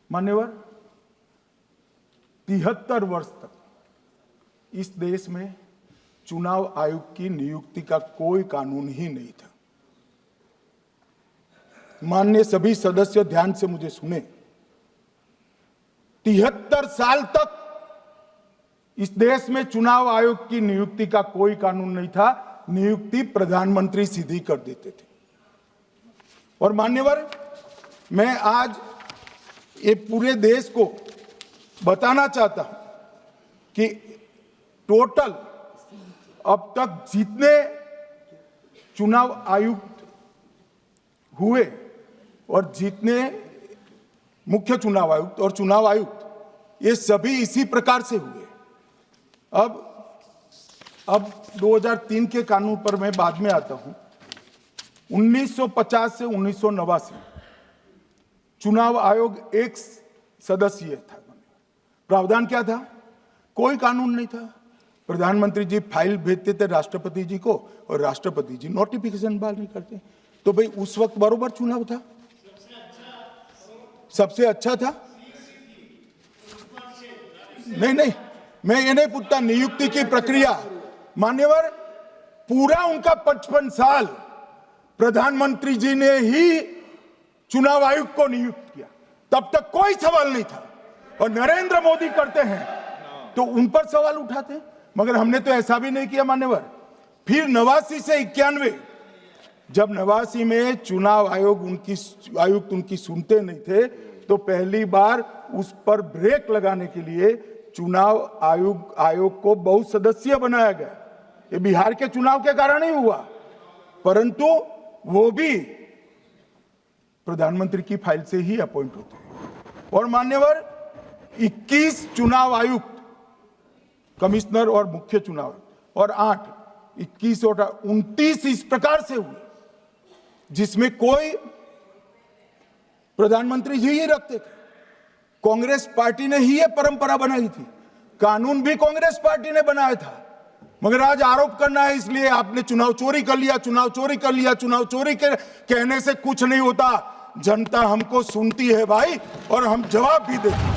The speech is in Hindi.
मान्यवर, 73 वर्ष तक इस देश में चुनाव आयोग की नियुक्ति का कोई कानून ही नहीं था। माननीय सभी सदस्य ध्यान से मुझे सुने, 73 साल तक इस देश में चुनाव आयोग की नियुक्ति का कोई कानून नहीं था। नियुक्ति प्रधानमंत्री सीधी कर देते थे। और मान्यवर, मैं आज ये पूरे देश को बताना चाहता हूं कि टोटल अब तक जितने चुनाव आयुक्त हुए और जितने मुख्य चुनाव आयुक्त और चुनाव आयुक्त, ये सभी इसी प्रकार से हुए। अब 2003 के कानून पर मैं बाद में आता हूं। 1950 से 1989 चुनाव आयोग एक सदस्यीय था। प्रावधान क्या था? कोई कानून नहीं था। प्रधानमंत्री जी फाइल भेजते थे राष्ट्रपति जी को और राष्ट्रपति जी नोटिफिकेशन बाहर नहीं करते। तो भाई उस वक्त बरोबर चुनाव था, सबसे अच्छा था। नहीं, मैं ये नहीं पूछता नियुक्ति की प्रक्रिया। मान्यवर, पूरा उनका 55 साल प्रधानमंत्री जी ने ही चुनाव आयोग को नियुक्त किया, तब तक कोई सवाल नहीं था। और नरेंद्र मोदी करते हैं तो उन पर सवाल उठाते हैं, मगर हमने तो ऐसा भी नहीं किया मान्यवर। फिर 89 से 91, जब 89 में चुनाव आयुक्त उनकी सुनते नहीं थे, तो पहली बार उस पर ब्रेक लगाने के लिए चुनाव आयोग को बहुत सदस्यीय बनाया गया। ये बिहार के चुनाव के कारण ही हुआ, परंतु वो भी प्रधानमंत्री की फाइल से ही अपॉइंट होते हैं। और मान्यवर, 21 चुनाव आयुक्त, कमिश्नर और मुख्य चुनाव और 8, 21 और 29 इस प्रकार से हुए जिसमें कोई प्रधानमंत्री जी ही रखते थे। कांग्रेस पार्टी ने ही ये परंपरा बनाई थी, कानून भी कांग्रेस पार्टी ने बनाया था। मगर आज आरोप करना है इसलिए आपने चुनाव चोरी कर लिया, चुनाव चोरी कर लिया, चुनाव चोरी के कहने से कुछ नहीं होता। जनता हमको सुनती है भाई, और हम जवाब भी देते हैं।